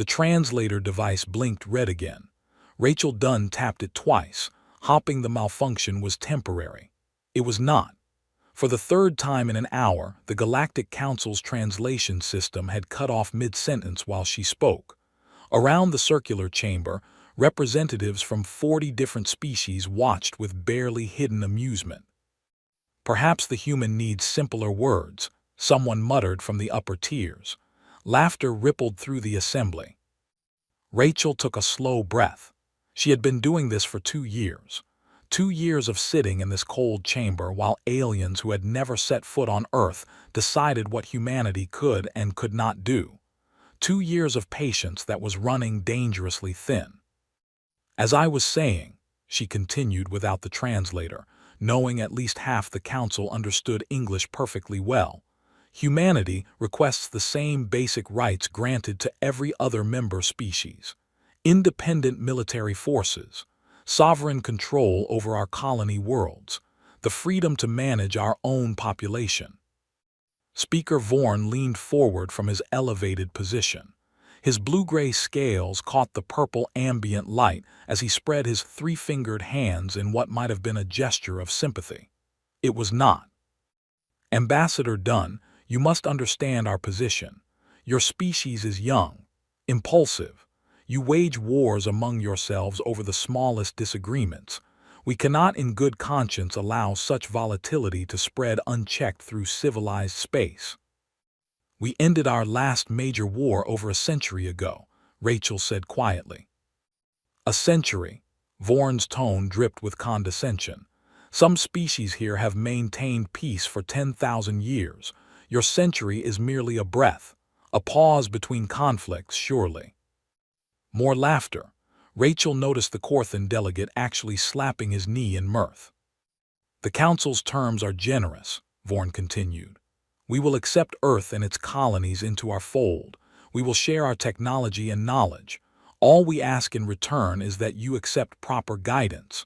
The translator device blinked red again. Rachel Dunn tapped it twice, hoping the malfunction was temporary. It was not. For the third time in an hour, the Galactic Council's translation system had cut off mid-sentence while she spoke. Around the circular chamber, representatives from 40 different species watched with barely hidden amusement. "Perhaps the human needs simpler words," someone muttered from the upper tiers. Laughter rippled through the assembly. Rachel took a slow breath. She had been doing this for 2 years. 2 years of sitting in this cold chamber while aliens who had never set foot on Earth decided what humanity could and could not do. 2 years of patience that was running dangerously thin. "As I was saying," she continued without the translator, knowing at least half the council understood English perfectly well, "humanity requests the same basic rights granted to every other member species. Independent military forces, sovereign control over our colony worlds, the freedom to manage our own population." Speaker Vorn leaned forward from his elevated position. His blue-gray scales caught the purple ambient light as he spread his three-fingered hands in what might have been a gesture of sympathy. It was not. "Ambassador Dunn, you must understand our position. Your species is young, impulsive. You wage wars among yourselves over the smallest disagreements. We cannot in good conscience allow such volatility to spread unchecked through civilized space." "We ended our last major war over a century ago," Rachel said quietly. "A century?" Vorn's tone dripped with condescension. "Some species here have maintained peace for 10,000 years. Your century is merely a breath, a pause between conflicts, surely." More laughter. Rachel noticed the Corthan delegate actually slapping his knee in mirth. "The Council's terms are generous," Vorn continued. "We will accept Earth and its colonies into our fold. We will share our technology and knowledge. All we ask in return is that you accept proper guidance,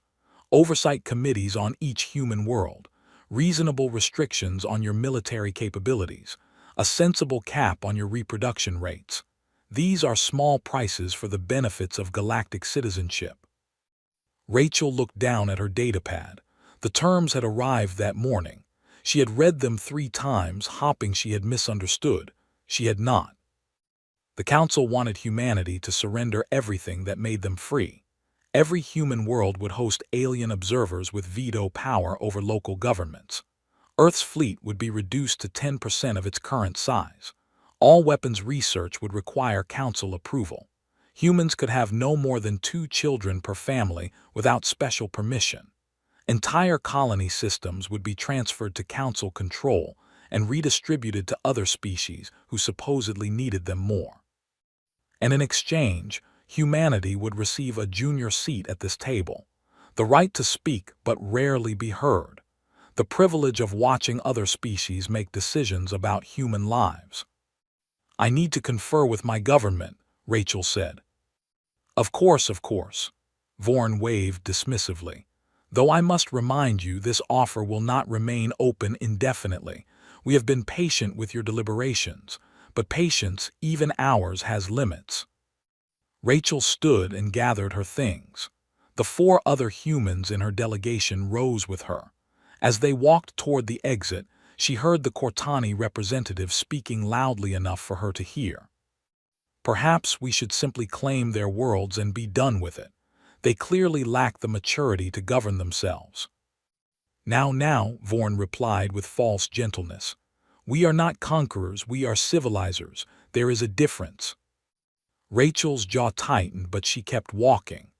oversight committees on each human world, reasonable restrictions on your military capabilities, a sensible cap on your reproduction rates. These are small prices for the benefits of galactic citizenship." Rachel looked down at her datapad. The terms had arrived that morning. She had read them 3 times, hoping she had misunderstood. She had not. The Council wanted humanity to surrender everything that made them free. Every human world would host alien observers with veto power over local governments. Earth's fleet would be reduced to 10% of its current size. All weapons research would require Council approval. Humans could have no more than 2 children per family without special permission. Entire colony systems would be transferred to Council control and redistributed to other species who supposedly needed them more. And in exchange, humanity would receive a junior seat at this table, the right to speak but rarely be heard, the privilege of watching other species make decisions about human lives. "I need to confer with my government," Rachel said. Of course," Vorn waved dismissively. "Though I must remind you this offer will not remain open indefinitely. We have been patient with your deliberations, but patience, even ours, has limits." Rachel stood and gathered her things. The 4 other humans in her delegation rose with her. As they walked toward the exit, she heard the Cortani representative speaking loudly enough for her to hear. "Perhaps we should simply claim their worlds and be done with it. They clearly lack the maturity to govern themselves." Now, Vorn replied with false gentleness. "We are not conquerors, we are civilizers. There is a difference." Rachel's jaw tightened, but she kept walking.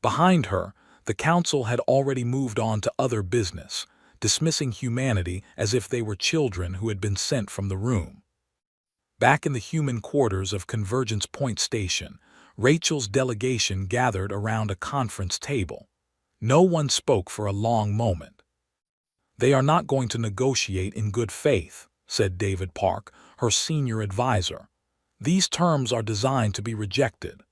Behind her, the Council had already moved on to other business, dismissing humanity as if they were children who had been sent from the room. Back in the human quarters of Convergence Point Station, Rachel's delegation gathered around a conference table. No one spoke for a long moment. "They are not going to negotiate in good faith," said David Park, her senior advisor. "These terms are designed to be rejected.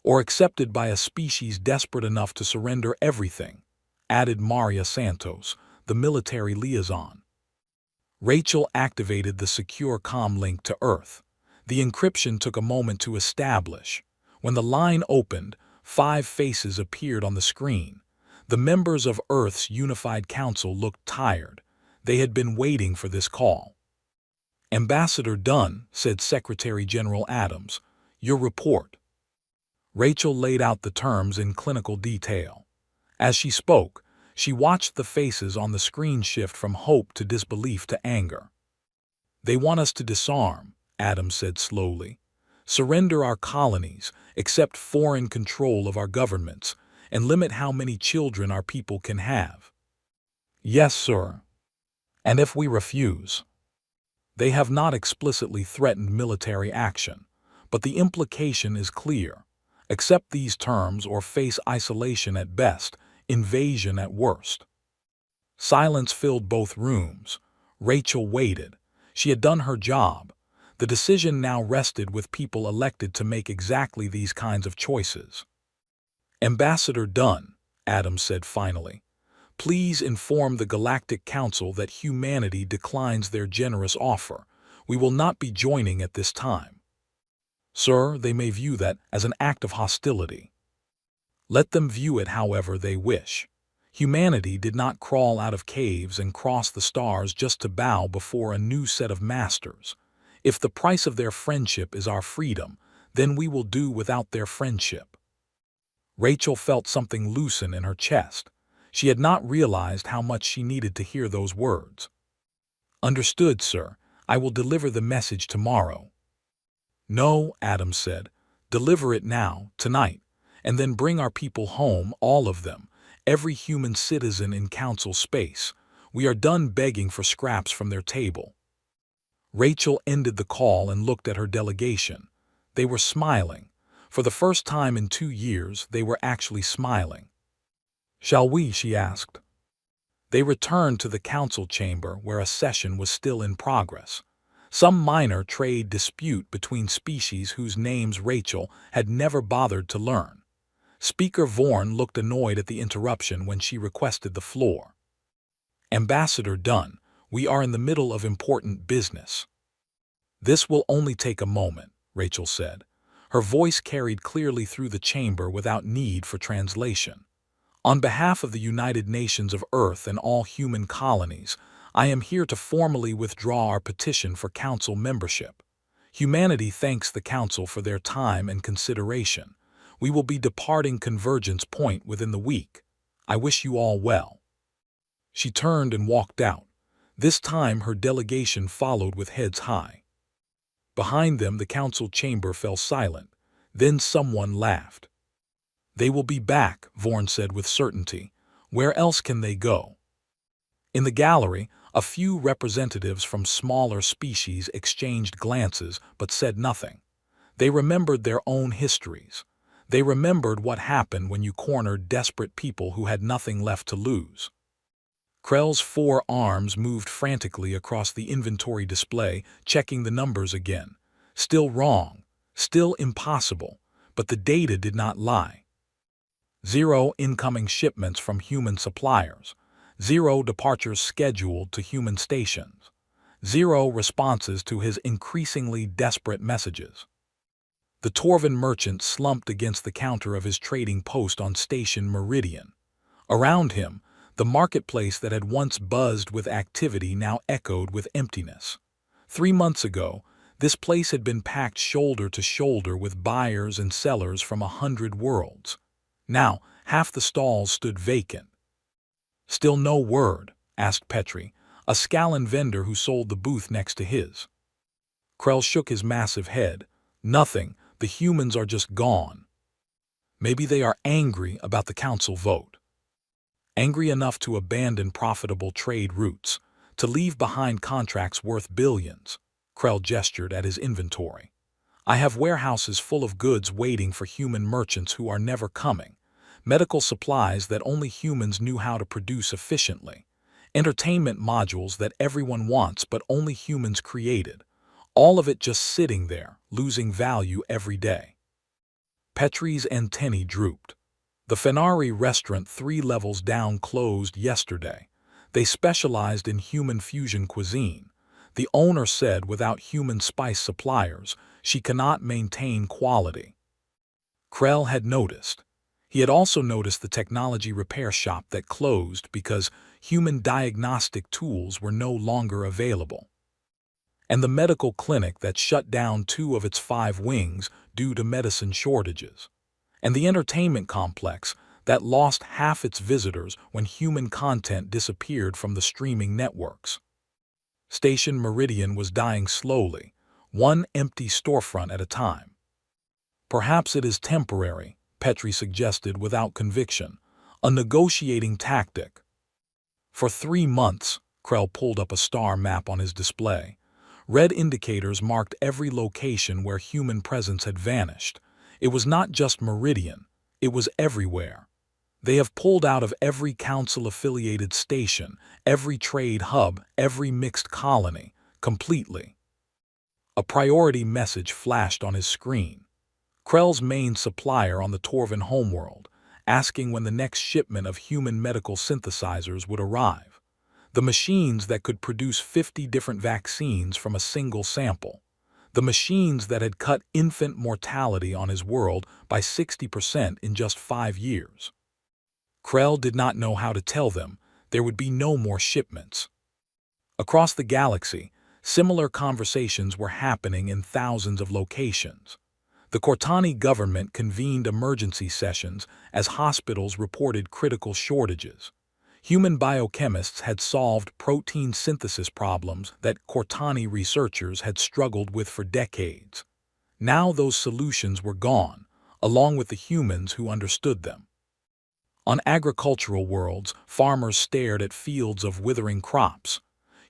Or accepted by a species desperate enough to surrender everything," added Maria Santos, the military liaison. Rachel activated the secure comm link to Earth. The encryption took a moment to establish. When the line opened, 5 faces appeared on the screen. The members of Earth's Unified Council looked tired. They had been waiting for this call. "Ambassador Dunn," said Secretary General Adams, "your report." Rachel laid out the terms in clinical detail. As she spoke, she watched the faces on the screen shift from hope to disbelief to anger. "They want us to disarm," Adams said slowly. "Surrender our colonies, accept foreign control of our governments, and limit how many children our people can have." "Yes, sir." "And if we refuse?" They have not explicitly threatened military action, but the implication is clear. Accept these terms or face isolation at best, invasion at worst. Silence filled both rooms. Rachel waited. She had done her job. The decision now rested with people elected to make exactly these kinds of choices. "Ambassador Dunn," Adams said finally, "please inform the Galactic Council that humanity declines their generous offer. We will not be joining at this time." "Sir, they may view that as an act of hostility." "Let them view it however they wish. Humanity did not crawl out of caves and cross the stars just to bow before a new set of masters. If the price of their friendship is our freedom, then we will do without their friendship." Rachel felt something loosen in her chest. She had not realized how much she needed to hear those words. "Understood, sir. I will deliver the message tomorrow." "No," Adams said. "Deliver it now, tonight, and then bring our people home, all of them, every human citizen in council space. We are done begging for scraps from their table." Rachel ended the call and looked at her delegation. They were smiling. For the first time in 2 years, they were actually smiling. "Shall we?" she asked. They returned to the council chamber where a session was still in progress. Some minor trade dispute between species whose names Rachel had never bothered to learn. Speaker Vorn looked annoyed at the interruption when she requested the floor. "Ambassador Dunn, we are in the middle of important business." "This will only take a moment," Rachel said. Her voice carried clearly through the chamber without need for translation. "On behalf of the United Nations of Earth and all human colonies, I am here to formally withdraw our petition for Council membership. Humanity thanks the Council for their time and consideration. We will be departing Convergence Point within the week. I wish you all well." She turned and walked out. This time her delegation followed with heads high. Behind them the council chamber fell silent. Then someone laughed. "They will be back," Vorn said with certainty. "Where else can they go?" In the gallery, a few representatives from smaller species exchanged glances but said nothing. They remembered their own histories. They remembered what happened when you cornered desperate people who had nothing left to lose. Krell's 4 arms moved frantically across the inventory display, checking the numbers again. Still wrong, still impossible, but the data did not lie. 0 incoming shipments from human suppliers. 0 departures scheduled to human stations. 0 responses to his increasingly desperate messages. The Torvin merchant slumped against the counter of his trading post on Station Meridian. Around him, the marketplace that had once buzzed with activity now echoed with emptiness. 3 months ago, this place had been packed shoulder to shoulder with buyers and sellers from 100 worlds. Now, half the stalls stood vacant. "Still no word?" asked Petrie, a Scallon vendor who sold the booth next to his. Krell shook his massive head. "Nothing. The humans are just gone." "Maybe they are angry about the council vote. Angry enough to abandon profitable trade routes, to leave behind contracts worth billions." Krell gestured at his inventory. "I have warehouses full of goods waiting for human merchants who are never coming. Medical supplies that only humans knew how to produce efficiently. Entertainment modules that everyone wants but only humans created. All of it just sitting there, losing value every day." Petrie's antennae drooped. The Fenari restaurant 3 levels down closed yesterday. They specialized in human fusion cuisine. The owner said without human spice suppliers, she cannot maintain quality. Krell had noticed. He had also noticed the technology repair shop that closed because human diagnostic tools were no longer available, and the medical clinic that shut down 2 of its 5 wings due to medicine shortages, and the entertainment complex that lost half its visitors when human content disappeared from the streaming networks. Station Meridian was dying slowly, one empty storefront at a time. Perhaps it is temporary, Petrie suggested without conviction, a negotiating tactic. For 3 months, Krell pulled up a star map on his display. Red indicators marked every location where human presence had vanished. It was not just Meridian, it was everywhere. They have pulled out of every council-affiliated station, every trade hub, every mixed colony, completely. A priority message flashed on his screen. Krell's main supplier on the Torvin homeworld, asking when the next shipment of human medical synthesizers would arrive. The machines that could produce 50 different vaccines from a single sample. The machines that had cut infant mortality on his world by 60% in just 5 years. Krell did not know how to tell them there would be no more shipments. Across the galaxy, similar conversations were happening in thousands of locations. The Cortani government convened emergency sessions as hospitals reported critical shortages. Human biochemists had solved protein synthesis problems that Cortani researchers had struggled with for decades. Now those solutions were gone, along with the humans who understood them. On agricultural worlds, farmers stared at fields of withering crops.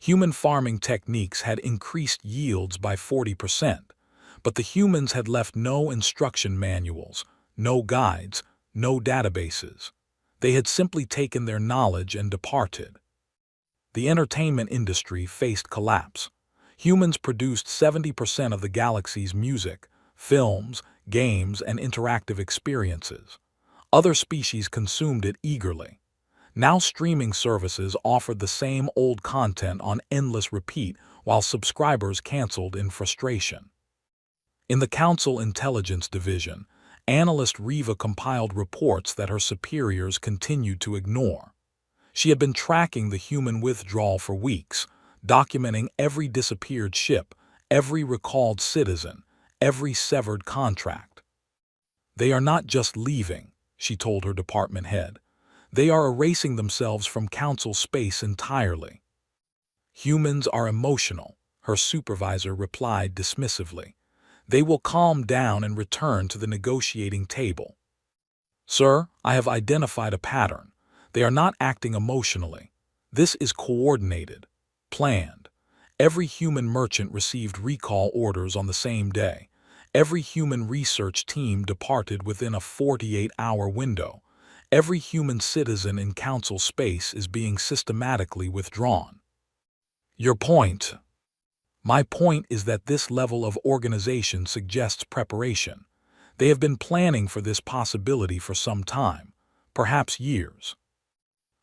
Human farming techniques had increased yields by 40%, but the humans had left no instruction manuals, no guides, no databases. They had simply taken their knowledge and departed. The entertainment industry faced collapse. Humans produced 70% of the galaxy's music, films, games, and interactive experiences. Other species consumed it eagerly. Now streaming services offered the same old content on endless repeat while subscribers canceled in frustration. In the Council Intelligence Division, analyst Riva compiled reports that her superiors continued to ignore. She had been tracking the human withdrawal for weeks, documenting every disappeared ship, every recalled citizen, every severed contract. They are not just leaving, she told her department head. They are erasing themselves from council space entirely. Humans are emotional, her supervisor replied dismissively. They will calm down and return to the negotiating table. Sir, I have identified a pattern. They are not acting emotionally. This is coordinated, planned. Every human merchant received recall orders on the same day. Every human research team departed within a 48-hour window. Every human citizen in council space is being systematically withdrawn. Your point? My point is that this level of organization suggests preparation. They have been planning for this possibility for some time, perhaps years.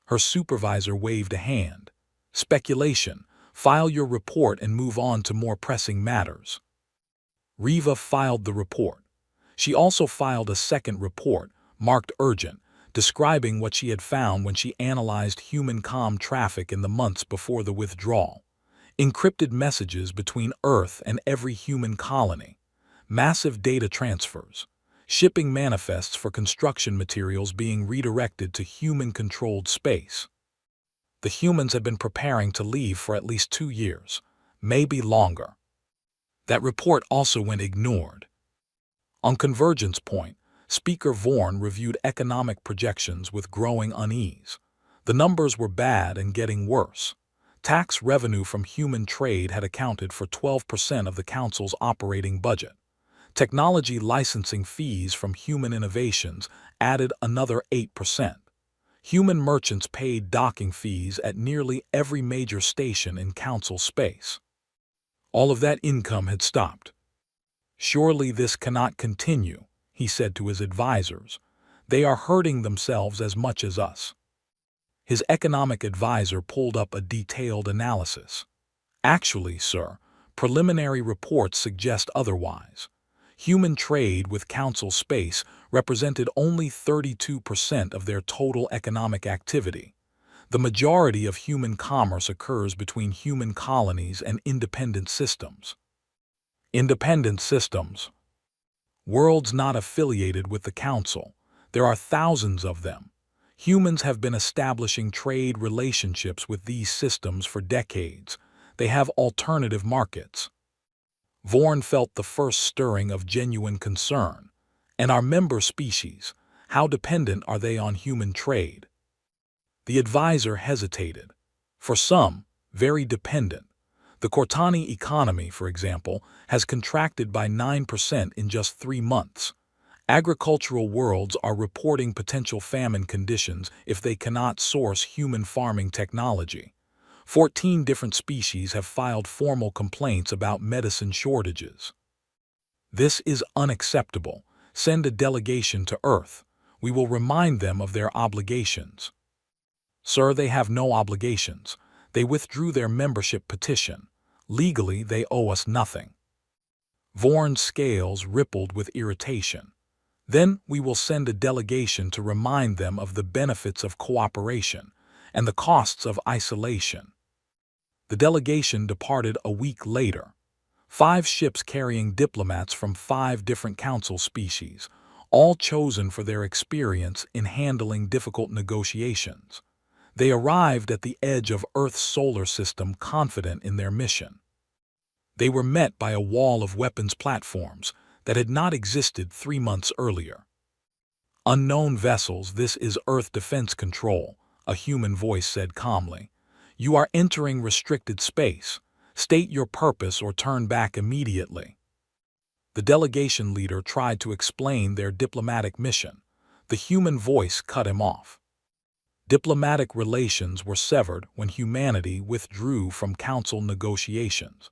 Her supervisor waved a hand. Speculation. File your report and move on to more pressing matters. Riva filed the report. She also filed a second report, marked urgent, describing what she had found when she analyzed human comm traffic in the months before the withdrawal. Encrypted messages between Earth and every human colony. Massive data transfers. Shipping manifests for construction materials being redirected to human-controlled space. The humans had been preparing to leave for at least 2 years, maybe longer. That report also went ignored. On Convergence Point, Speaker Vorn reviewed economic projections with growing unease. The numbers were bad and getting worse. Tax revenue from human trade had accounted for 12% of the council's operating budget. Technology licensing fees from human innovations added another 8%. Human merchants paid docking fees at nearly every major station in council space. All of that income had stopped. Surely this cannot continue, he said to his advisors. They are hurting themselves as much as us. His economic advisor pulled up a detailed analysis. Actually, sir, preliminary reports suggest otherwise. Human trade with Council space represented only 32% of their total economic activity. The majority of human commerce occurs between human colonies and independent systems. Independent systems. Worlds not affiliated with the Council. There are thousands of them. Humans have been establishing trade relationships with these systems for decades. They have alternative markets. Vorn felt the first stirring of genuine concern. And our member species, how dependent are they on human trade? The advisor hesitated. For some, very dependent. The Cortani economy, for example, has contracted by 9% in just 3 months. Agricultural worlds are reporting potential famine conditions if they cannot source human farming technology. 14 different species have filed formal complaints about medicine shortages. This is unacceptable. Send a delegation to Earth. We will remind them of their obligations. Sir, they have no obligations. They withdrew their membership petition. Legally, they owe us nothing. Vorn's scales rippled with irritation. Then we will send a delegation to remind them of the benefits of cooperation and the costs of isolation. The delegation departed a week later. 5 ships carrying diplomats from 5 different Council species, all chosen for their experience in handling difficult negotiations. They arrived at the edge of Earth's solar system confident in their mission. They were met by a wall of weapons platforms that had not existed 3 months earlier. Unknown vessels, this is Earth Defense Control, a human voice said calmly. You are entering restricted space. State your purpose or turn back immediately. The delegation leader tried to explain their diplomatic mission. The human voice cut him off. Diplomatic relations were severed when humanity withdrew from Council negotiations.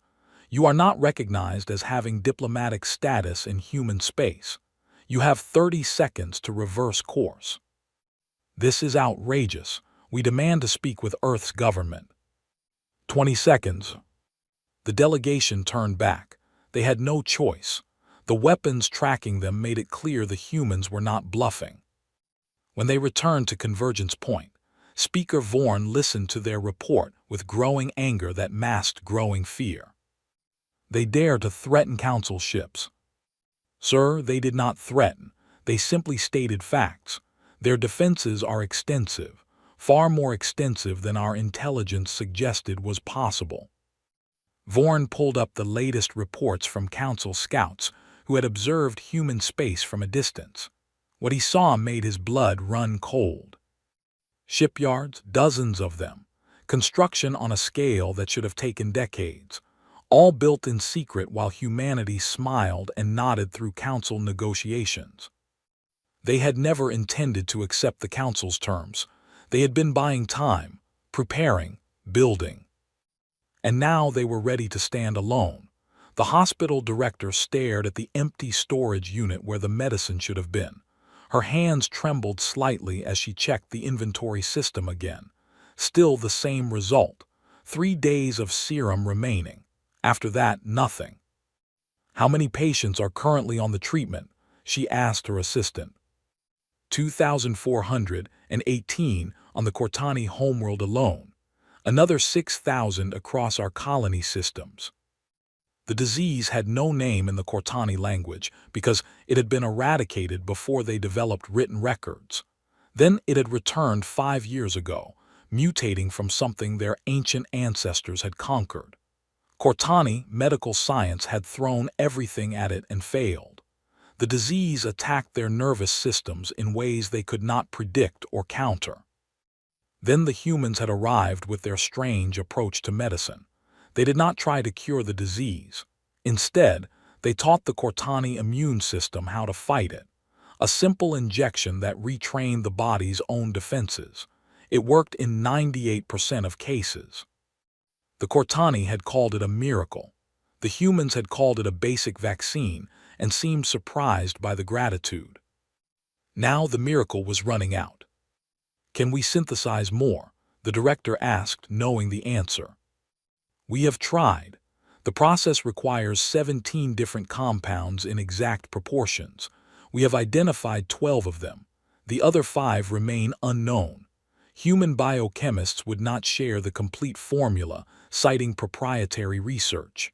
You are not recognized as having diplomatic status in human space. You have 30 seconds to reverse course. This is outrageous. We demand to speak with Earth's government. 20 seconds. The delegation turned back. They had no choice. The weapons tracking them made it clear the humans were not bluffing. When they returned to Convergence Point, Speaker Vorn listened to their report with growing anger that masked growing fear. They dare to threaten Council ships. Sir, they did not threaten. They simply stated facts. Their defenses are extensive, far more extensive than our intelligence suggested was possible. Vorn pulled up the latest reports from Council scouts who had observed human space from a distance. What he saw made his blood run cold. Shipyards, dozens of them. Construction on a scale that should have taken decades. All built in secret while humanity smiled and nodded through Council negotiations. They had never intended to accept the Council's terms. They had been buying time, preparing, building. And now they were ready to stand alone. The hospital director stared at the empty storage unit where the medicine should have been. Her hands trembled slightly as she checked the inventory system again. Still the same result. 3 days of serum remaining. After that, nothing. How many patients are currently on the treatment? She asked her assistant. 2,418 on the Cortani homeworld alone. Another 6,000 across our colony systems. The disease had no name in the Cortani language because it had been eradicated before they developed written records. Then it had returned 5 years ago, mutating from something their ancient ancestors had conquered. Cortani medical science had thrown everything at it and failed. The disease attacked their nervous systems in ways they could not predict or counter. Then the humans had arrived with their strange approach to medicine. They did not try to cure the disease. Instead, they taught the Cortani immune system how to fight it. A simple injection that retrained the body's own defenses. It worked in 98% of cases. The Cortani had called it a miracle. The humans had called it a basic vaccine and seemed surprised by the gratitude. Now the miracle was running out. Can we synthesize more? The director asked, knowing the answer. We have tried. The process requires 17 different compounds in exact proportions. We have identified 12 of them. The other 5 remain unknown. Human biochemists would not share the complete formula, citing proprietary research.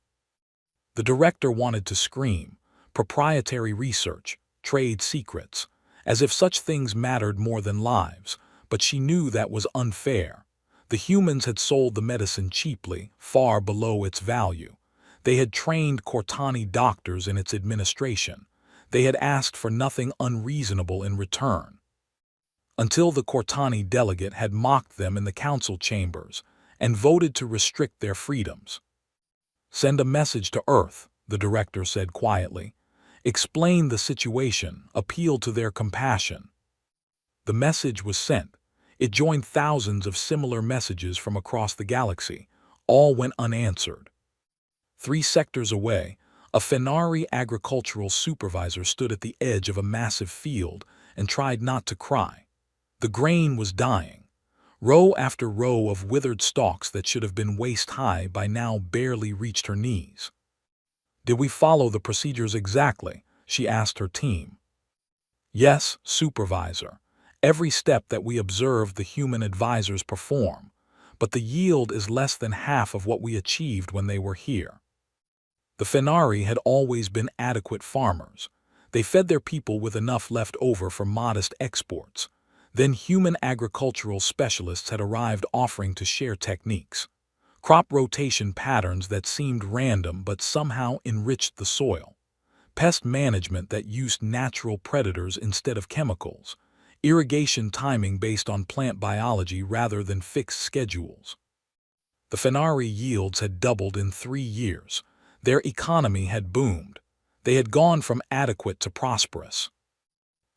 The director wanted to scream, proprietary research, trade secrets, as if such things mattered more than lives, but she knew that was unfair. The humans had sold the medicine cheaply, far below its value. They had trained Cortani doctors in its administration. They had asked for nothing unreasonable in return. Until the Cortani delegate had mocked them in the council chambers and voted to restrict their freedoms. "Send a message to Earth," the director said quietly. "Explain the situation, appeal to their compassion." The message was sent. It joined thousands of similar messages from across the galaxy. All went unanswered. 3 sectors away, a Fenari agricultural supervisor stood at the edge of a massive field and tried not to cry. The grain was dying. Row after row of withered stalks that should have been waist-high by now barely reached her knees. "Did we follow the procedures exactly?" she asked her team. "Yes, supervisor. Every step that we observed the human advisors perform, but the yield is less than half of what we achieved when they were here." The Fenari had always been adequate farmers. They fed their people with enough left over for modest exports. Then human agricultural specialists had arrived offering to share techniques. Crop rotation patterns that seemed random but somehow enriched the soil. Pest management that used natural predators instead of chemicals. Irrigation timing based on plant biology rather than fixed schedules. The Fenari yields had doubled in 3 years. Their economy had boomed. They had gone from adequate to prosperous.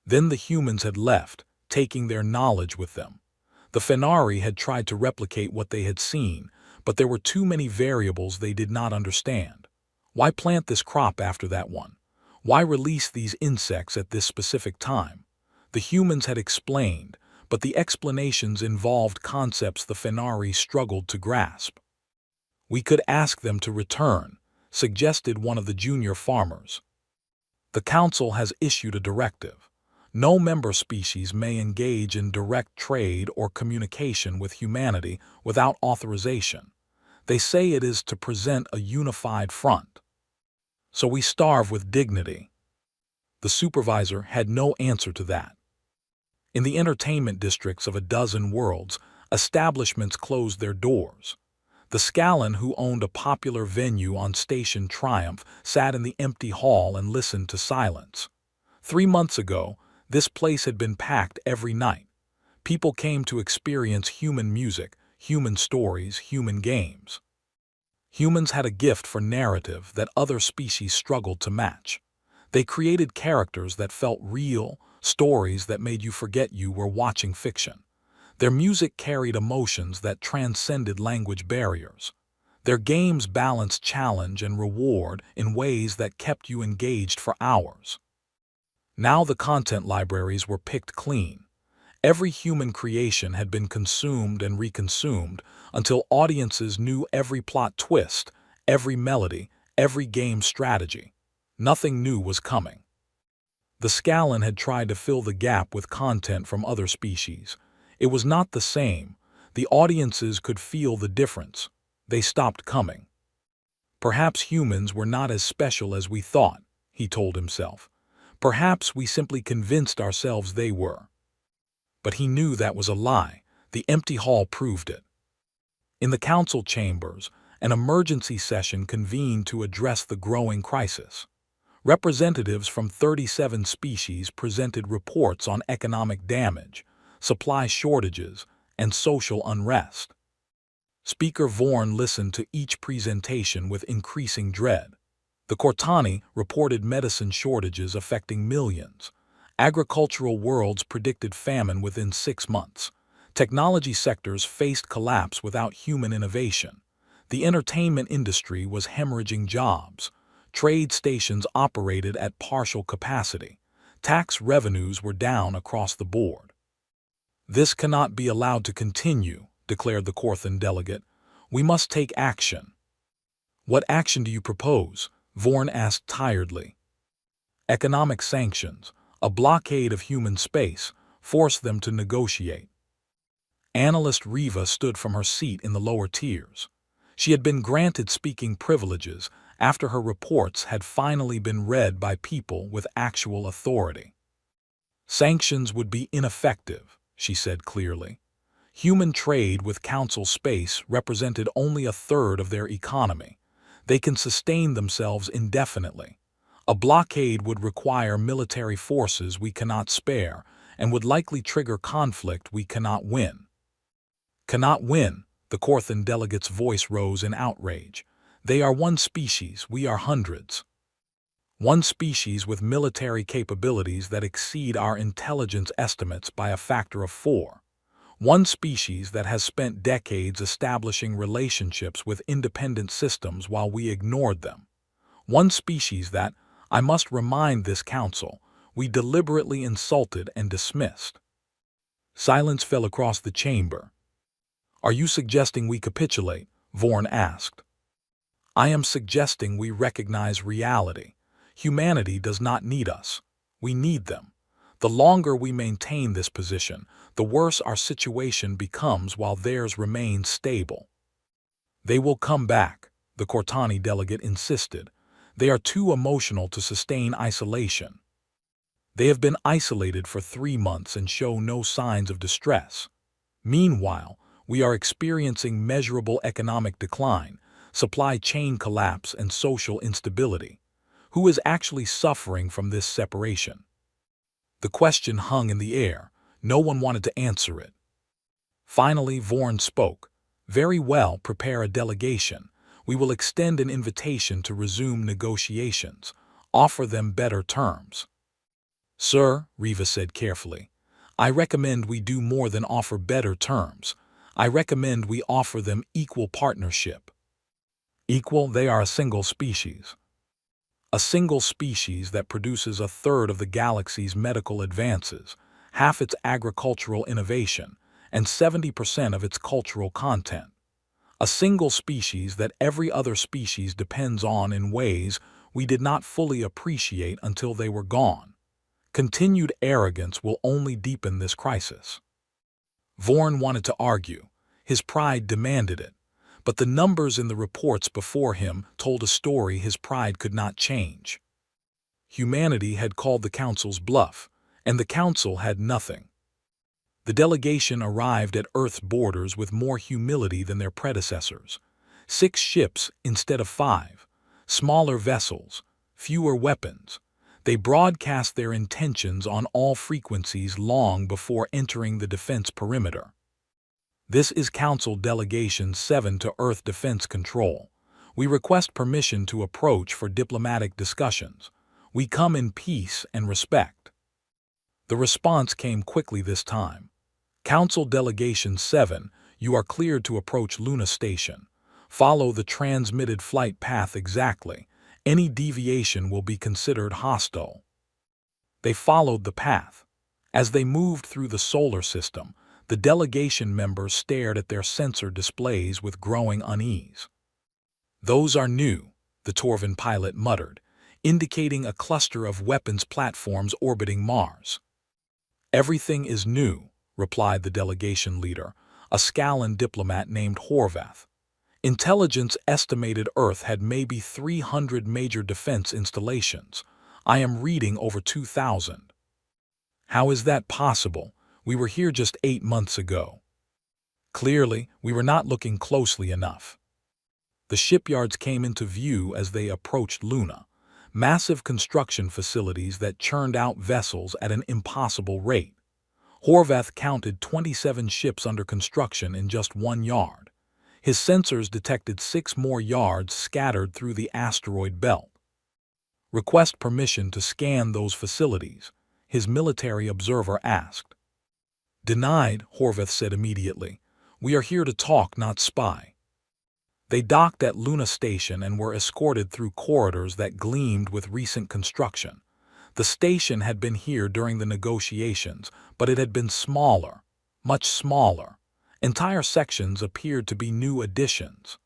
Then the humans had left, taking their knowledge with them. The Fenari had tried to replicate what they had seen, but there were too many variables they did not understand. Why plant this crop after that one? Why release these insects at this specific time? The humans had explained, but the explanations involved concepts the Fenari struggled to grasp. "We could ask them to return," suggested one of the junior farmers. "The council has issued a directive. No member species may engage in direct trade or communication with humanity without authorization. They say it is to present a unified front. So we starve with dignity." The supervisor had no answer to that. In the entertainment districts of a dozen worlds, establishments closed their doors. The Scallon, who owned a popular venue on Station Triumph, sat in the empty hall and listened to silence. 3 months ago, this place had been packed every night. People came to experience human music, human stories, human games. Humans had a gift for narrative that other species struggled to match. They created characters that felt real, stories that made you forget you were watching fiction. Their music carried emotions that transcended language barriers. Their games balanced challenge and reward in ways that kept you engaged for hours. Now the content libraries were picked clean. Every human creation had been consumed and reconsumed until audiences knew every plot twist, every melody, every game strategy. Nothing new was coming. The Scallon had tried to fill the gap with content from other species. It was not the same. The audiences could feel the difference. They stopped coming. "Perhaps humans were not as special as we thought," he told himself. "Perhaps we simply convinced ourselves they were." But he knew that was a lie. The empty hall proved it. In the council chambers, an emergency session convened to address the growing crisis. Representatives from 37 species presented reports on economic damage, supply shortages, and social unrest. Speaker Vorn listened to each presentation with increasing dread. The Cortani reported medicine shortages affecting millions. Agricultural worlds predicted famine within 6 months. Technology sectors faced collapse without human innovation. The entertainment industry was hemorrhaging jobs. Trade stations operated at partial capacity. Tax revenues were down across the board. "This cannot be allowed to continue," declared the Corthan delegate. "We must take action." What action do you propose? Vorn asked tiredly. Economic sanctions, a blockade of human space, forced them to negotiate. Analyst Riva stood from her seat in the lower tiers. She had been granted speaking privileges after her reports had finally been read by people with actual authority. Sanctions would be ineffective, she said clearly. Human trade with Council space represented only a third of their economy. They can sustain themselves indefinitely. A blockade would require military forces we cannot spare and would likely trigger conflict we cannot win. Cannot win, the Corthan delegate's voice rose in outrage. They are one species, we are hundreds. One species with military capabilities that exceed our intelligence estimates by a factor of 4. One species that has spent decades establishing relationships with independent systems while we ignored them. One species that, I must remind this council, we deliberately insulted and dismissed. Silence fell across the chamber. Are you suggesting we capitulate? Vorn asked. I am suggesting we recognize reality. Humanity does not need us. We need them. The longer we maintain this position, the worse our situation becomes while theirs remains stable. They will come back, the Cortani delegate insisted. They are too emotional to sustain isolation. They have been isolated for 3 months and show no signs of distress. Meanwhile, we are experiencing measurable economic decline, supply chain collapse, and social instability. Who is actually suffering from this separation? The question hung in the air. No one wanted to answer it. Finally, Vorn spoke. Very well, prepare a delegation. We will extend an invitation to resume negotiations. Offer them better terms. Sir, Riva said carefully, I recommend we do more than offer better terms. I recommend we offer them equal partnership. Equal, they are a single species. A single species that produces a third of the galaxy's medical advances, half its agricultural innovation, and 70% of its cultural content. A single species that every other species depends on in ways we did not fully appreciate until they were gone. Continued arrogance will only deepen this crisis. Vorn wanted to argue. His pride demanded it. But the numbers in the reports before him told a story his pride could not change. Humanity had called the Council's bluff, and the Council had nothing. The delegation arrived at Earth's borders with more humility than their predecessors. 6 ships instead of 5, smaller vessels, fewer weapons. They broadcast their intentions on all frequencies long before entering the defense perimeter. This is Council Delegation 7 to Earth Defense Control. We request permission to approach for diplomatic discussions. We come in peace and respect. The response came quickly this time. Council Delegation 7, you are cleared to approach Luna Station. Follow the transmitted flight path exactly. Any deviation will be considered hostile. They followed the path. As they moved through the solar system, the delegation members stared at their sensor displays with growing unease. Those are new, the Torvan pilot muttered, indicating a cluster of weapons platforms orbiting Mars. Everything is new, replied the delegation leader, a Scallan diplomat named Horvath. Intelligence estimated Earth had maybe 300 major defense installations. I am reading over 2,000. How is that possible? We were here just 8 months ago. Clearly, we were not looking closely enough. The shipyards came into view as they approached Luna, massive construction facilities that churned out vessels at an impossible rate. Horvath counted 27 ships under construction in just 1 yard. His sensors detected 6 more yards scattered through the asteroid belt. Request permission to scan those facilities, his military observer asked. Denied, Horvath said immediately. We are here to talk, not spy. They docked at Luna Station and were escorted through corridors that gleamed with recent construction. The station had been here during the negotiations, but it had been smaller, much smaller. Entire sections appeared to be new additions.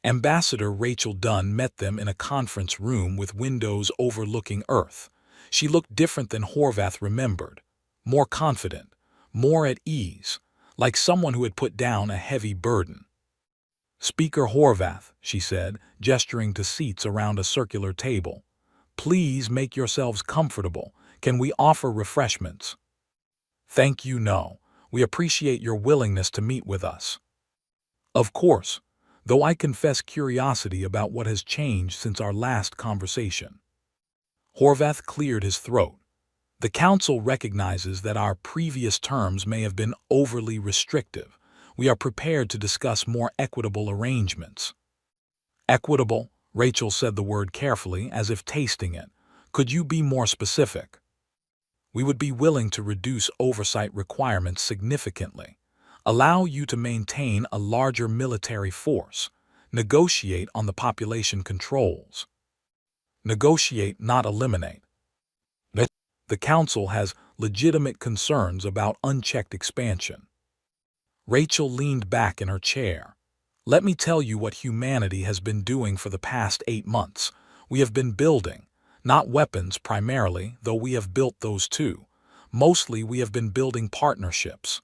Ambassador Rachel Dunn met them in a conference room with windows overlooking Earth. She looked different than Horvath remembered, more confident, more at ease, like someone who had put down a heavy burden. "Speaker Horvath," she said, gesturing to seats around a circular table. "Please make yourselves comfortable. Can we offer refreshments?" "Thank you, no. We appreciate your willingness to meet with us." "Of course, though I confess curiosity about what has changed since our last conversation." Horvath cleared his throat. "The Council recognizes that our previous terms may have been overly restrictive. We are prepared to discuss more equitable arrangements." "Equitable?" Rachel said the word carefully, as if tasting it. "Could you be more specific?" "We would be willing to reduce oversight requirements significantly, allow you to maintain a larger military force, negotiate on the population controls." "Negotiate, not eliminate." "The Council has legitimate concerns about unchecked expansion." Rachel leaned back in her chair. "Let me tell you what humanity has been doing for the past 8 months. We have been building, not weapons primarily, though we have built those too. Mostly we have been building partnerships."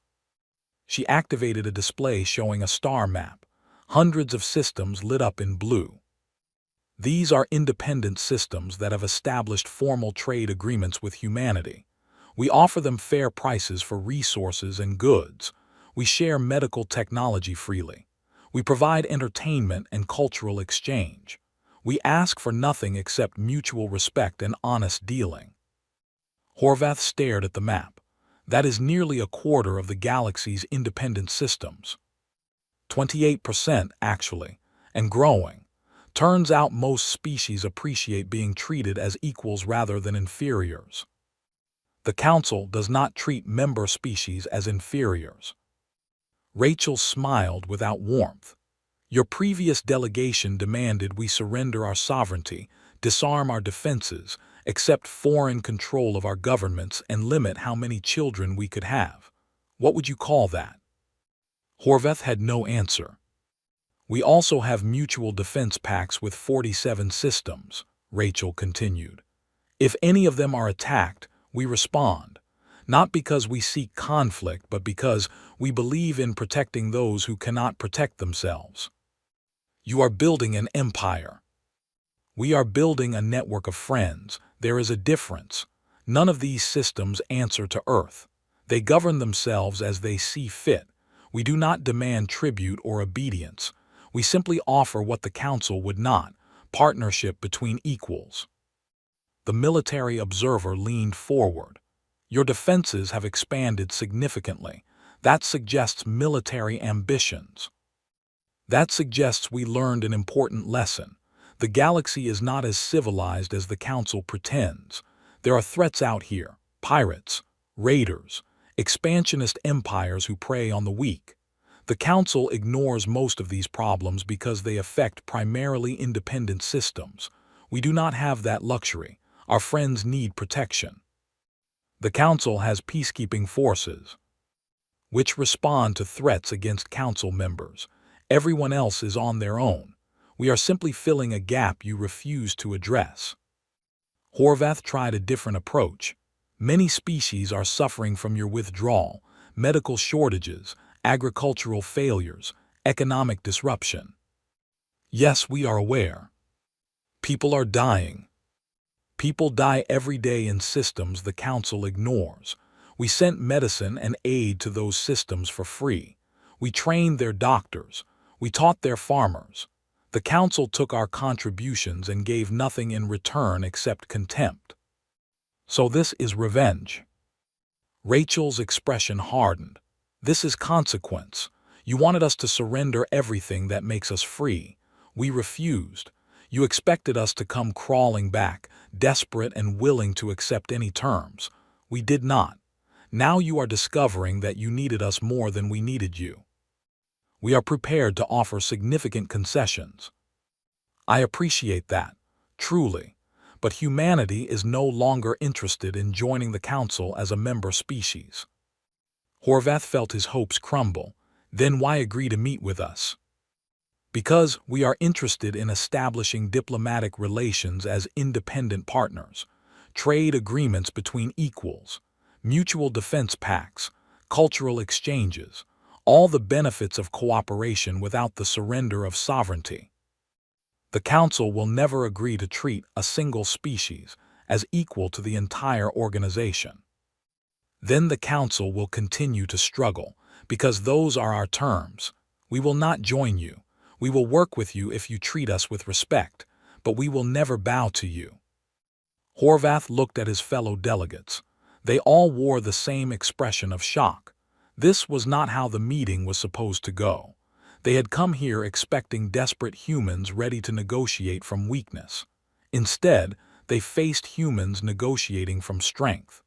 She activated a display showing a star map, hundreds of systems lit up in blue. "These are independent systems that have established formal trade agreements with humanity. We offer them fair prices for resources and goods. We share medical technology freely. We provide entertainment and cultural exchange. We ask for nothing except mutual respect and honest dealing." Horvath stared at the map. "That is nearly a quarter of the galaxy's independent systems. 28%, actually, and growing. Turns out most species appreciate being treated as equals rather than inferiors." "The Council does not treat member species as inferiors." Rachel smiled without warmth. "Your previous delegation demanded we surrender our sovereignty, disarm our defenses, accept foreign control of our governments, and limit how many children we could have. What would you call that?" Horvath had no answer. "We also have mutual defense pacts with 47 systems," Rachel continued. "If any of them are attacked, we respond. Not because we seek conflict, but because we believe in protecting those who cannot protect themselves." "You are building an empire." "We are building a network of friends. There is a difference. None of these systems answer to Earth. They govern themselves as they see fit. We do not demand tribute or obedience. We simply offer what the Council would not: partnership between equals." The military observer leaned forward. "Your defenses have expanded significantly. That suggests military ambitions." "That suggests we learned an important lesson. The galaxy is not as civilized as the Council pretends. There are threats out here: pirates, raiders, expansionist empires who prey on the weak. The Council ignores most of these problems because they affect primarily independent systems. We do not have that luxury. Our friends need protection." "The Council has peacekeeping forces, which respond to threats against Council members. Everyone else is on their own. We are simply filling a gap you refuse to address." Horvath tried a different approach. "Many species are suffering from your withdrawal: medical shortages, agricultural failures, economic disruption." "Yes, we are aware. People are dying. People die every day in systems the Council ignores. We sent medicine and aid to those systems for free. We trained their doctors. We taught their farmers. The Council took our contributions and gave nothing in return except contempt. So this is revenge." Rachel's expression hardened. "This is consequence. You wanted us to surrender everything that makes us free. We refused. You expected us to come crawling back, desperate and willing to accept any terms. We did not. Now you are discovering that you needed us more than we needed you. We are prepared to offer significant concessions." "I appreciate that, truly. But humanity is no longer interested in joining the Council as a member species." Horvath felt his hopes crumble. "Then why agree to meet with us?" Because we are interested in establishing diplomatic relations as independent partners, trade agreements between equals, mutual defense pacts, cultural exchanges, all the benefits of cooperation without the surrender of sovereignty. The Council will never agree to treat a single species as equal to the entire organization. Then the Council will continue to struggle, because those are our terms. We will not join you. We will work with you if you treat us with respect, but we will never bow to you. Horvath looked at his fellow delegates. They all wore the same expression of shock. This was not how the meeting was supposed to go. They had come here expecting desperate humans ready to negotiate from weakness. Instead, they faced humans negotiating from strength.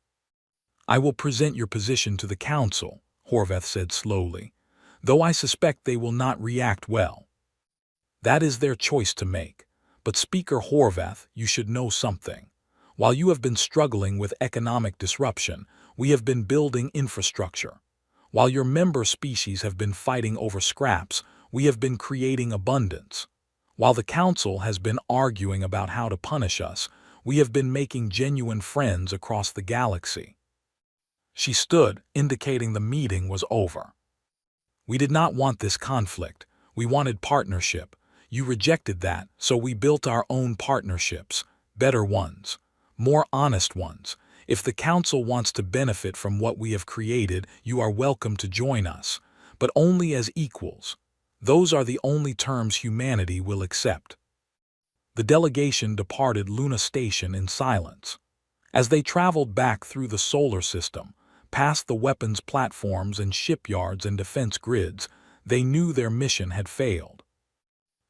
"I will present your position to the Council," Horvath said slowly, "though I suspect they will not react well. That is their choice to make. But Speaker Horvath, you should know something. While you have been struggling with economic disruption, we have been building infrastructure. While your member species have been fighting over scraps, we have been creating abundance. While the Council has been arguing about how to punish us, we have been making genuine friends across the galaxy." She stood, indicating the meeting was over. "We did not want this conflict. We wanted partnership. You rejected that, so we built our own partnerships, better ones, more honest ones. If the Council wants to benefit from what we have created, you are welcome to join us, but only as equals. Those are the only terms humanity will accept." The delegation departed Luna Station in silence. As they traveled back through the solar system, past the weapons platforms and shipyards and defense grids, they knew their mission had failed.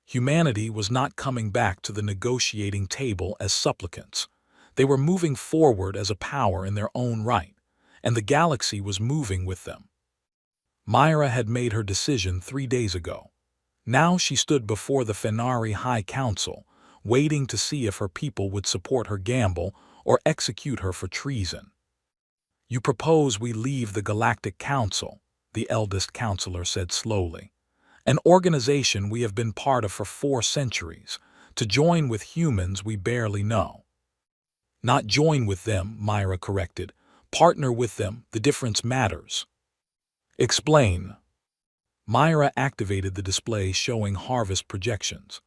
Humanity was not coming back to the negotiating table as supplicants. They were moving forward as a power in their own right, and the galaxy was moving with them. Myra had made her decision 3 days ago. Now she stood before the Fenari High Council, waiting to see if her people would support her gamble or execute her for treason. "You propose we leave the Galactic Council," the eldest counselor said slowly. "An organization we have been part of for 4 centuries, to join with humans we barely know." "Not join with them," Myra corrected. "Partner with them, the difference matters." "Explain." Myra activated the display showing harvest projections.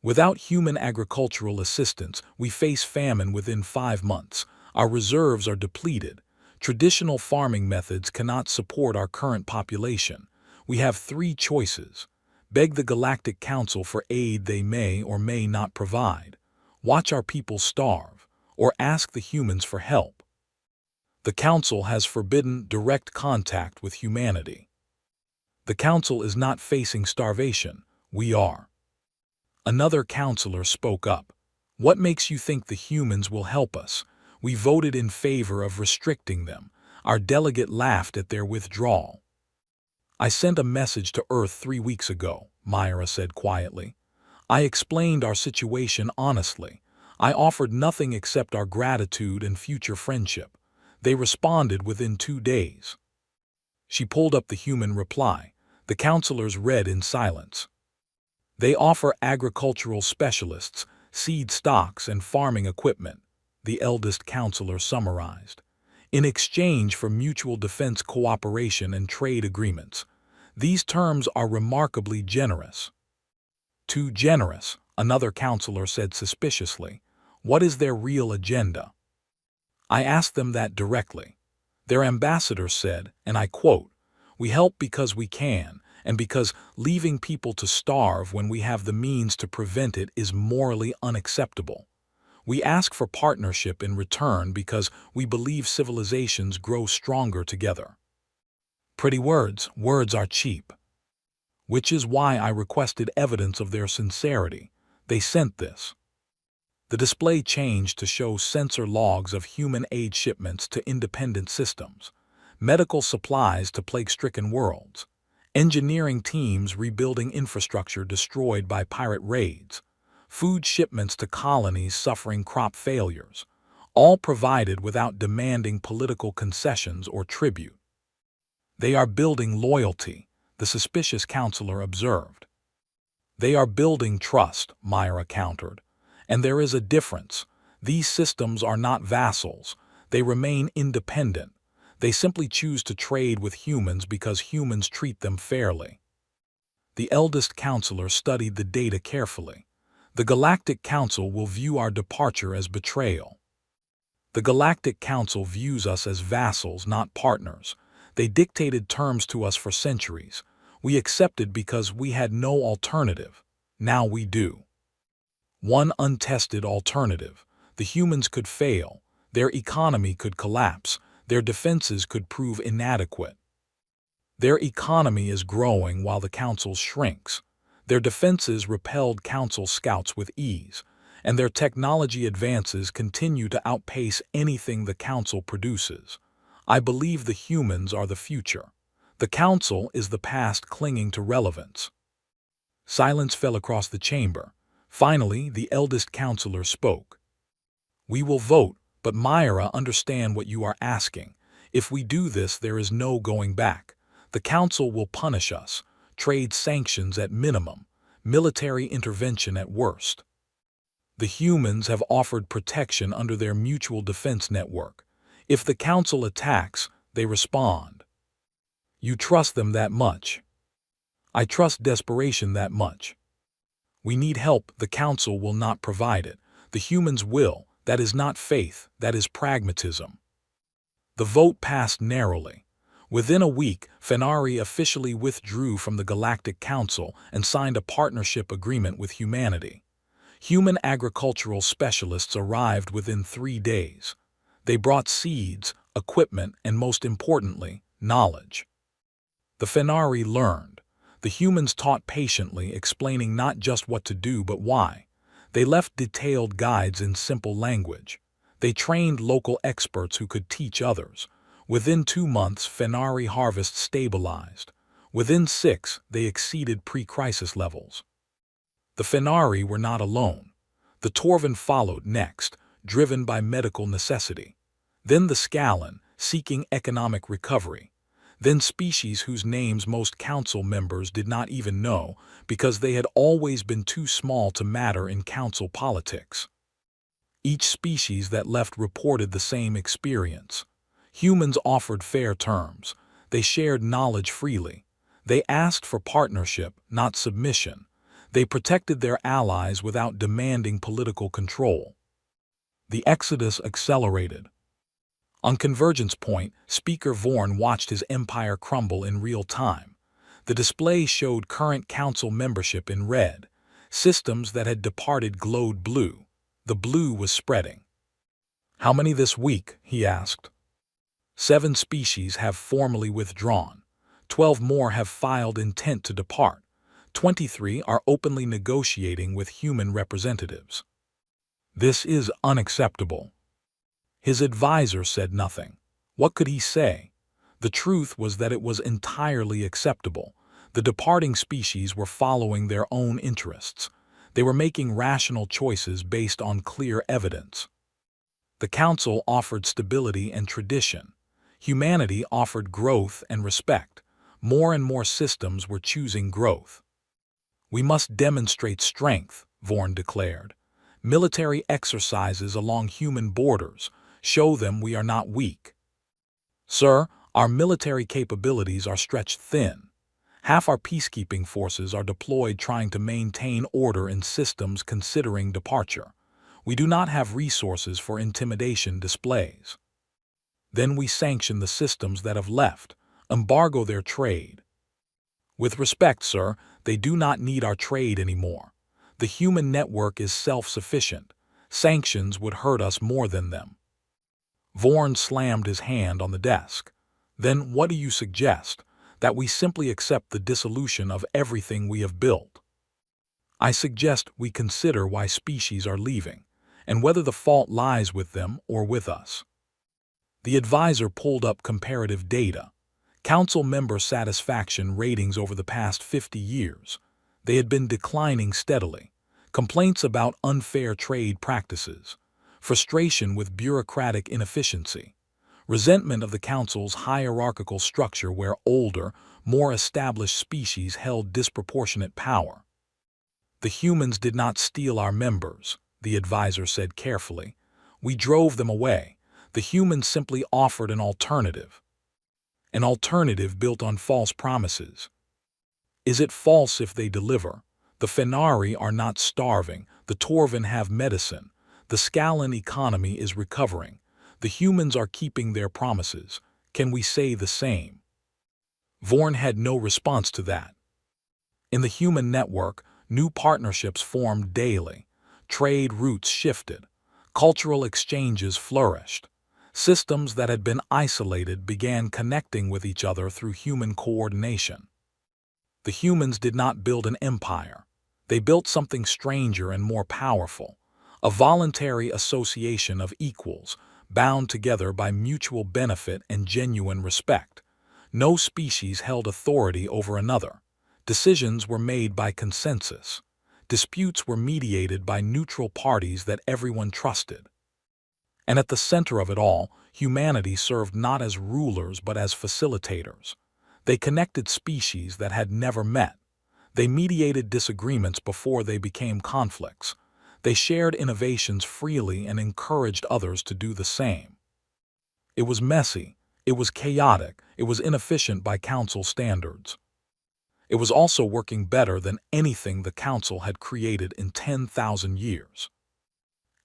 "Without human agricultural assistance, we face famine within 5 months. Our reserves are depleted. Traditional farming methods cannot support our current population. We have 3 choices. Beg the Galactic Council for aid they may or may not provide. Watch our people starve, or ask the humans for help. The Council has forbidden direct contact with humanity." "The Council is not facing starvation. We are." Another counselor spoke up. "What makes you think the humans will help us? We voted in favor of restricting them. Our delegate laughed at their withdrawal." "I sent a message to Earth 3 weeks ago," Myra said quietly. "I explained our situation honestly. I offered nothing except our gratitude and future friendship. They responded within 2 days." She pulled up the human reply. The counselors read in silence. "They offer agricultural specialists, seed stocks, and farming equipment," the eldest counselor summarized, "in exchange for mutual defense cooperation and trade agreements. These terms are remarkably generous." "Too generous," another counselor said suspiciously. "What is their real agenda?" "I asked them that directly. Their ambassador said, and I quote, 'We help because we can, and because leaving people to starve when we have the means to prevent it is morally unacceptable. We ask for partnership in return because we believe civilizations grow stronger together.' Pretty words, words are cheap. Which is why I requested evidence of their sincerity. They sent this." The display changed to show sensor logs of human aid shipments to independent systems, medical supplies to plague-stricken worlds, engineering teams rebuilding infrastructure destroyed by pirate raids, food shipments to colonies suffering crop failures, all provided without demanding political concessions or tribute. "They are building loyalty," the suspicious counselor observed. They are building trust, Myra countered. And there is a difference. These systems are not vassals. They remain independent. They simply choose to trade with humans because humans treat them fairly. The eldest counselor studied the data carefully. The Galactic Council will view our departure as betrayal. The Galactic Council views us as vassals, not partners. They dictated terms to us for centuries. We accepted because we had no alternative. Now we do. One untested alternative. The humans could fail. Their economy could collapse. Their defenses could prove inadequate. Their economy is growing while the Council shrinks. Their defenses repelled Council scouts with ease, and their technology advances continue to outpace anything the Council produces. I believe the humans are the future. The Council is the past clinging to relevance. Silence fell across the chamber. Finally, the eldest counselor spoke. We will vote, but Myra, understand what you are asking. If we do this, there is no going back. The Council will punish us, trade sanctions at minimum, military intervention at worst. The humans have offered protection under their mutual defense network. If the Council attacks, they respond. You trust them that much. I trust desperation that much. We need help, the Council will not provide it. The humans will. That is not faith, that is pragmatism. The vote passed narrowly. Within a week, Fenari officially withdrew from the Galactic Council and signed a partnership agreement with humanity. Human agricultural specialists arrived within 3 days. They brought seeds, equipment, and most importantly, knowledge. The Fenari learned. The humans taught patiently, explaining not just what to do but why. They left detailed guides in simple language. They trained local experts who could teach others. Within 2 months, Fenari harvest stabilized. Within 6, they exceeded pre-crisis levels. The Fenari were not alone. The Torvan followed next, driven by medical necessity. Then the Scallan, seeking economic recovery. Then species whose names most council members did not even know because they had always been too small to matter in council politics. Each species that left reported the same experience. Humans offered fair terms. They shared knowledge freely. They asked for partnership, not submission. They protected their allies without demanding political control. The exodus accelerated. On Convergence Point, Speaker Vorn watched his empire crumble in real time. The display showed current council membership in red. Systems that had departed glowed blue. The blue was spreading. How many this week? He asked. 7 species have formally withdrawn. 12 more have filed intent to depart. 23 are openly negotiating with human representatives. This is unacceptable. His advisor said nothing. What could he say? The truth was that it was entirely acceptable. The departing species were following their own interests. They were making rational choices based on clear evidence. The Council offered stability and tradition. Humanity offered growth and respect. More and more systems were choosing growth. We must demonstrate strength, Vorn declared. Military exercises along human borders. Show them we are not weak. Sir, our military capabilities are stretched thin. Half our peacekeeping forces are deployed trying to maintain order in systems considering departure. We do not have resources for intimidation displays. Then we sanction the systems that have left, embargo their trade. With respect, sir, they do not need our trade anymore. The human network is self-sufficient. Sanctions would hurt us more than them. Vorn slammed his hand on the desk. Then what do you suggest? That we simply accept the dissolution of everything we have built? I suggest we consider why species are leaving, and whether the fault lies with them or with us. The advisor pulled up comparative data. Council member satisfaction ratings over the past 50 years. They had been declining steadily. Complaints about unfair trade practices. Frustration with bureaucratic inefficiency. Resentment of the Council's hierarchical structure where older, more established species held disproportionate power. The humans did not steal our members, the advisor said carefully. We drove them away. The humans simply offered an alternative. An alternative built on false promises. Is it false if they deliver? The Fenari are not starving. The Torvin have medicine. The Scalan economy is recovering. The humans are keeping their promises. Can we say the same? Vorn had no response to that. In the human network, new partnerships formed daily. Trade routes shifted. Cultural exchanges flourished. Systems that had been isolated began connecting with each other through human coordination. The humans did not build an empire. They built something stranger and more powerful, a voluntary association of equals, bound together by mutual benefit and genuine respect. No species held authority over another. Decisions were made by consensus. Disputes were mediated by neutral parties that everyone trusted. And at the center of it all, humanity served not as rulers but as facilitators. They connected species that had never met. They mediated disagreements before they became conflicts. They shared innovations freely and encouraged others to do the same. It was messy. It was chaotic. It was inefficient by council standards. It was also working better than anything the council had created in 10,000 years.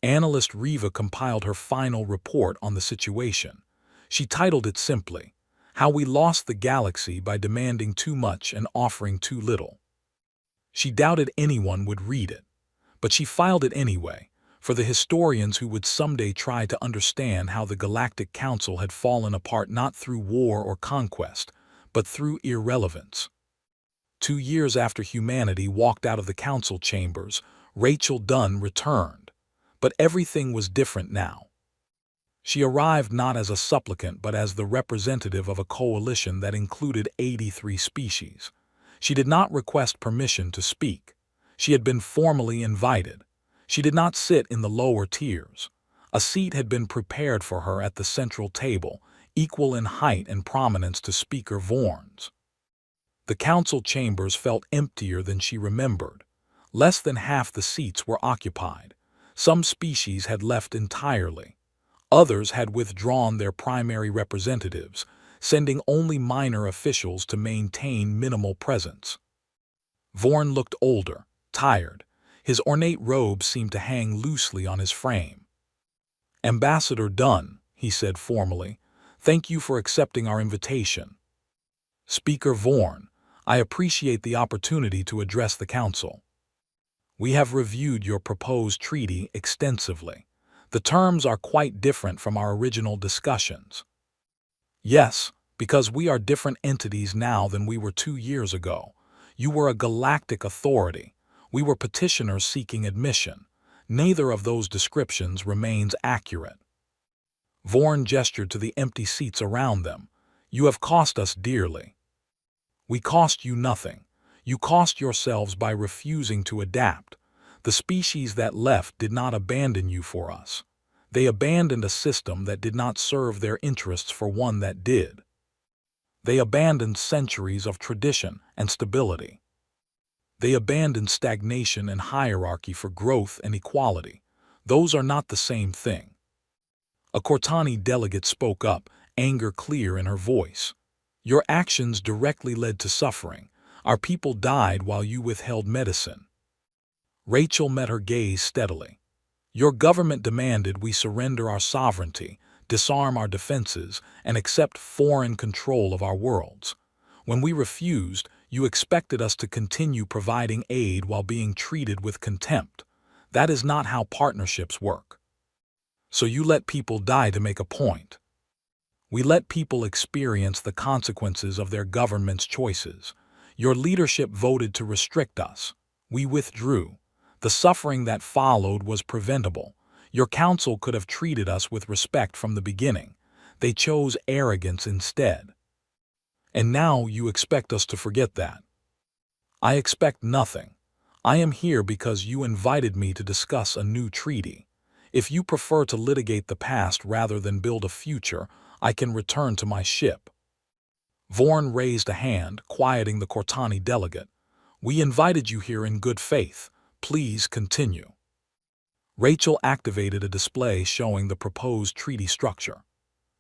Analyst Riva compiled her final report on the situation. She titled it simply, "How We Lost the Galaxy by Demanding Too Much and Offering Too Little." She doubted anyone would read it, but she filed it anyway, for the historians who would someday try to understand how the Galactic Council had fallen apart not through war or conquest, but through irrelevance. 2 years after humanity walked out of the council chambers, Rachel Dunn returned. But everything was different now. She arrived not as a supplicant but as the representative of a coalition that included 83 species. She did not request permission to speak. She had been formally invited. She did not sit in the lower tiers. A seat had been prepared for her at the central table, equal in height and prominence to Speaker Vorn's. The council chambers felt emptier than she remembered. Less than half the seats were occupied. Some species had left entirely. Others had withdrawn their primary representatives, sending only minor officials to maintain minimal presence. Vorn looked older, tired. His ornate robe seemed to hang loosely on his frame. "Ambassador Dunn," he said formally, "thank you for accepting our invitation." "Speaker Vorn, I appreciate the opportunity to address the council. We have reviewed your proposed treaty extensively. The terms are quite different from our original discussions." "Yes, because we are different entities now than we were 2 years ago. You were a galactic authority. We were petitioners seeking admission. Neither of those descriptions remains accurate." Vorn gestured to the empty seats around them. "You have cost us dearly." "We cost you nothing. You cost yourselves by refusing to adapt. The species that left did not abandon you for us. They abandoned a system that did not serve their interests for one that did. They abandoned centuries of tradition and stability. They abandoned stagnation and hierarchy for growth and equality. Those are not the same thing." A Cortani delegate spoke up, anger clear in her voice. "Your actions directly led to suffering. Our people died while you withheld medicine." Rachel met her gaze steadily. "Your government demanded we surrender our sovereignty, disarm our defenses, and accept foreign control of our worlds. When we refused, you expected us to continue providing aid while being treated with contempt. That is not how partnerships work. So you let people die to make a point. We let people experience the consequences of their government's choices. Your leadership voted to restrict us. We withdrew. The suffering that followed was preventable. Your council could have treated us with respect from the beginning. They chose arrogance instead. And now you expect us to forget that. I expect nothing. I am here because you invited me to discuss a new treaty. If you prefer to litigate the past rather than build a future, I can return to my ship." Vorn raised a hand, quieting the Cortani delegate. "We invited you here in good faith. Please continue. Rachel activated a display showing the proposed treaty structure.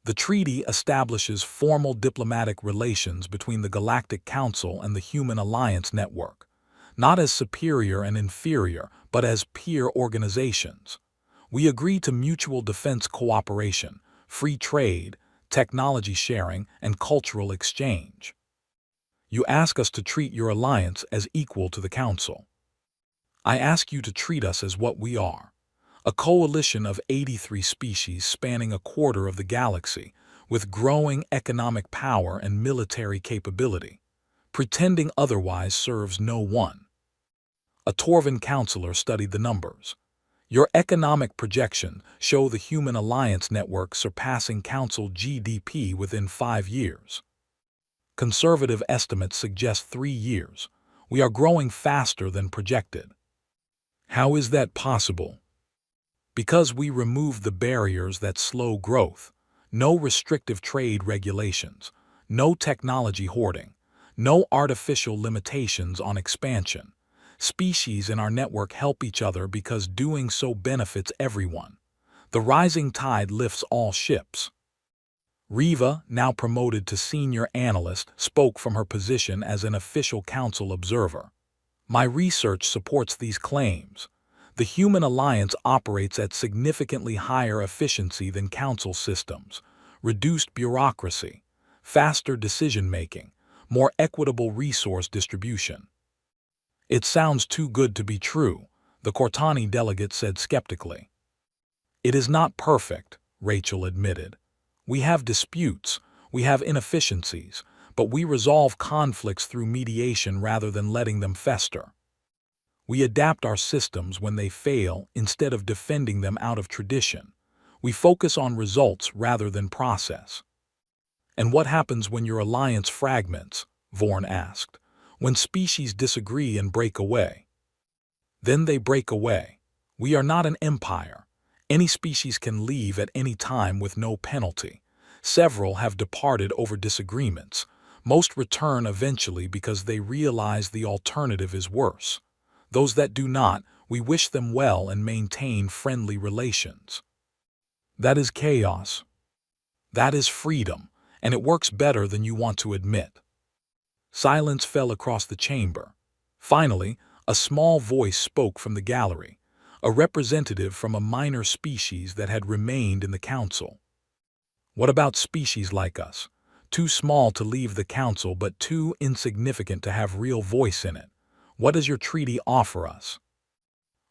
The treaty establishes formal diplomatic relations between the Galactic Council and the Human Alliance Network, not as superior and inferior, but as peer organizations. We agree to mutual defense cooperation, free trade, technology sharing, and cultural exchange. You ask us to treat your alliance as equal to the Council. I ask you to treat us as what we are. A coalition of 83 species spanning a quarter of the galaxy, with growing economic power and military capability. Pretending otherwise serves no one. A Torvan counselor studied the numbers. Your economic projections show the Human Alliance Network surpassing Council GDP within 5 years. Conservative estimates suggest 3 years. We are growing faster than projected. How is that possible? Because we removed the barriers that slow growth. No restrictive trade regulations, no technology hoarding, no artificial limitations on expansion. Species in our network help each other because doing so benefits everyone. The rising tide lifts all ships. Riva, now promoted to senior analyst, spoke from her position as an official council observer. My research supports these claims. The Human Alliance operates at significantly higher efficiency than council systems, reduced bureaucracy, faster decision-making, more equitable resource distribution. It sounds too good to be true, the Cortani delegate said skeptically. It is not perfect, Rachel admitted. We have disputes, we have inefficiencies, but we resolve conflicts through mediation rather than letting them fester. We adapt our systems when they fail instead of defending them out of tradition. We focus on results rather than process. And what happens when your alliance fragments? Vorn asked. When species disagree and break away. Then they break away. We are not an empire. Any species can leave at any time with no penalty. Several have departed over disagreements. Most return eventually because they realize the alternative is worse. Those that do not, we wish them well and maintain friendly relations. That is chaos. That is freedom, and it works better than you want to admit. Silence fell across the chamber. Finally, a small voice spoke from the gallery, a representative from a minor species that had remained in the council. What about species like us? Too small to leave the council but too insignificant to have real voice in it. What does your treaty offer us?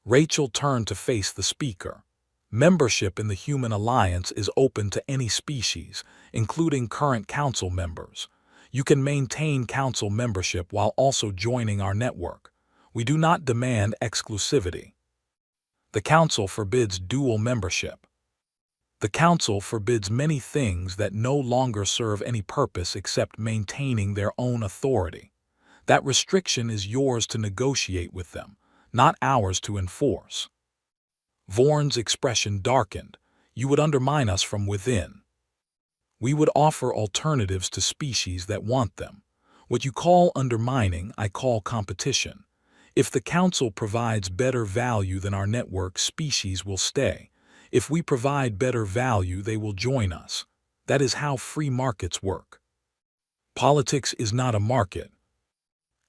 Rachel turned to face the speaker. Membership in the Human Alliance is open to any species, including current council members. You can maintain council membership while also joining our network. We do not demand exclusivity. The council forbids dual membership. The council forbids many things that no longer serve any purpose except maintaining their own authority. That restriction is yours to negotiate with them, not ours to enforce. Vorn's expression darkened. You would undermine us from within. We would offer alternatives to species that want them. What you call undermining, I call competition. If the council provides better value than our network, species will stay. If we provide better value, they will join us. That is how free markets work. Politics is not a market.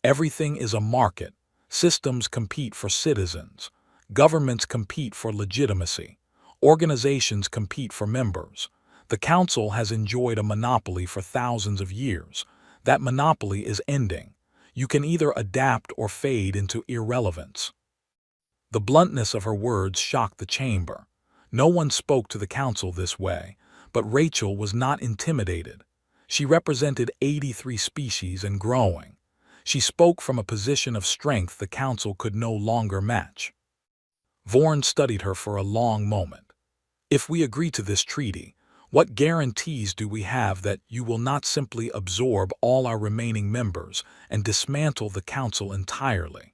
Everything is a market. Systems compete for citizens. Governments compete for legitimacy. Organizations compete for members. The council has enjoyed a monopoly for thousands of years. That monopoly is ending. You can either adapt or fade into irrelevance. The bluntness of her words shocked the chamber. No one spoke to the council this way, but Rachel was not intimidated. She represented 83 species and growing. She spoke from a position of strength the council could no longer match. Vorn studied her for a long moment. If we agree to this treaty, what guarantees do we have that you will not simply absorb all our remaining members and dismantle the council entirely?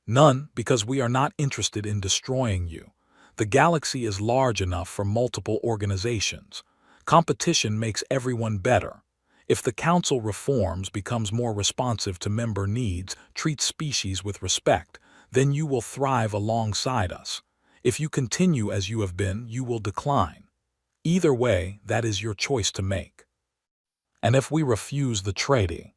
None, because we are not interested in destroying you. The galaxy is large enough for multiple organizations. Competition makes everyone better. If the council reforms, becomes more responsive to member needs, treats species with respect, then you will thrive alongside us. If you continue as you have been, you will decline. Either way, that is your choice to make. And if we refuse the treaty,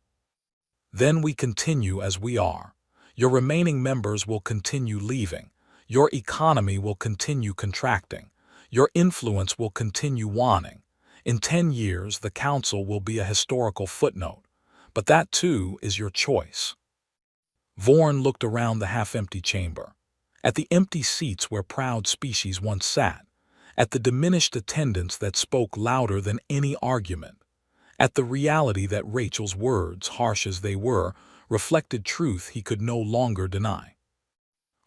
then we continue as we are. Your remaining members will continue leaving. Your economy will continue contracting. Your influence will continue waning. In 10 years, the council will be a historical footnote. But that, too, is your choice. Vorn looked around the half-empty chamber, at the empty seats where proud species once sat, at the diminished attendance that spoke louder than any argument, at the reality that Rachel's words, harsh as they were, reflected truth he could no longer deny.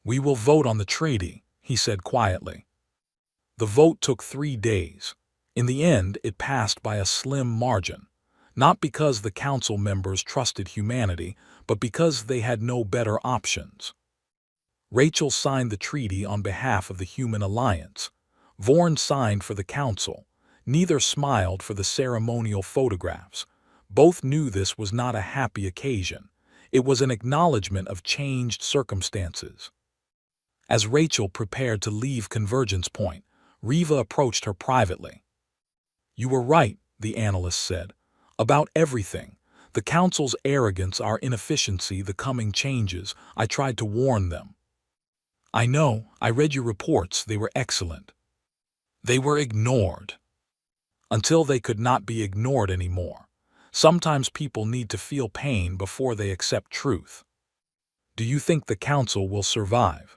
"We will vote on the treaty," he said quietly. The vote took 3 days. In the end, it passed by a slim margin, not because the council members trusted humanity, but because they had no better options. Rachel signed the treaty on behalf of the Human Alliance. Vorn signed for the council. Neither smiled for the ceremonial photographs. Both knew this was not a happy occasion. It was an acknowledgement of changed circumstances. As Rachel prepared to leave Convergence Point, Riva approached her privately. "You were right," the analyst said, "about everything. The council's arrogance, our inefficiency, the coming changes. I tried to warn them." "I know. I read your reports. They were excellent." "They were ignored." "Until they could not be ignored anymore. Sometimes people need to feel pain before they accept truth." "Do you think the council will survive?"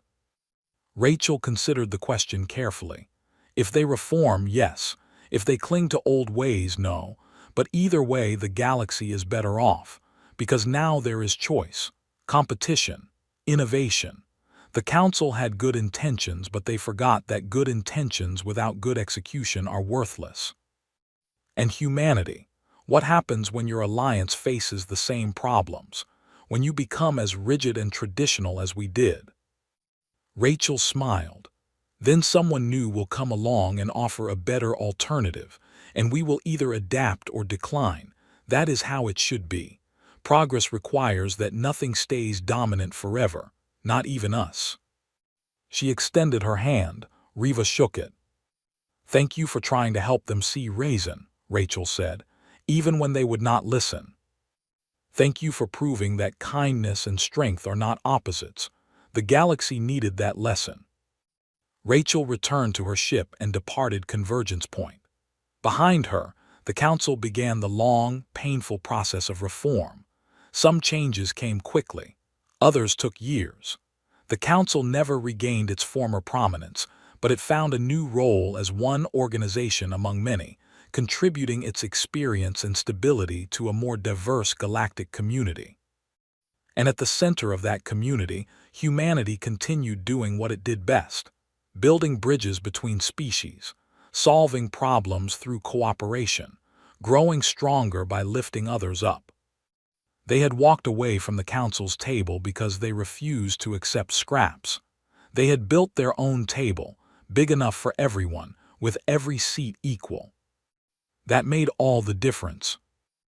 Rachel considered the question carefully. If they reform, yes. If they cling to old ways, no. But either way, the galaxy is better off, because now there is choice, competition, innovation. The council had good intentions, but they forgot that good intentions without good execution are worthless. And humanity. What happens when your alliance faces the same problems? When you become as rigid and traditional as we did? Rachel smiled. Then someone new will come along and offer a better alternative, and we will either adapt or decline. That is how it should be. Progress requires that nothing stays dominant forever, not even us. She extended her hand. Riva shook it. "Thank you for trying to help them see reason," Rachel said, "even when they would not listen. Thank you for proving that kindness and strength are not opposites. The galaxy needed that lesson." Rachel returned to her ship and departed Convergence Point. Behind her, the council began the long, painful process of reform. Some changes came quickly. Others took years. The council never regained its former prominence, but it found a new role as one organization among many, contributing its experience and stability to a more diverse galactic community. And at the center of that community, humanity continued doing what it did best: building bridges between species, solving problems through cooperation, growing stronger by lifting others up. They had walked away from the council's table because they refused to accept scraps. They had built their own table, big enough for everyone, with every seat equal. That made all the difference.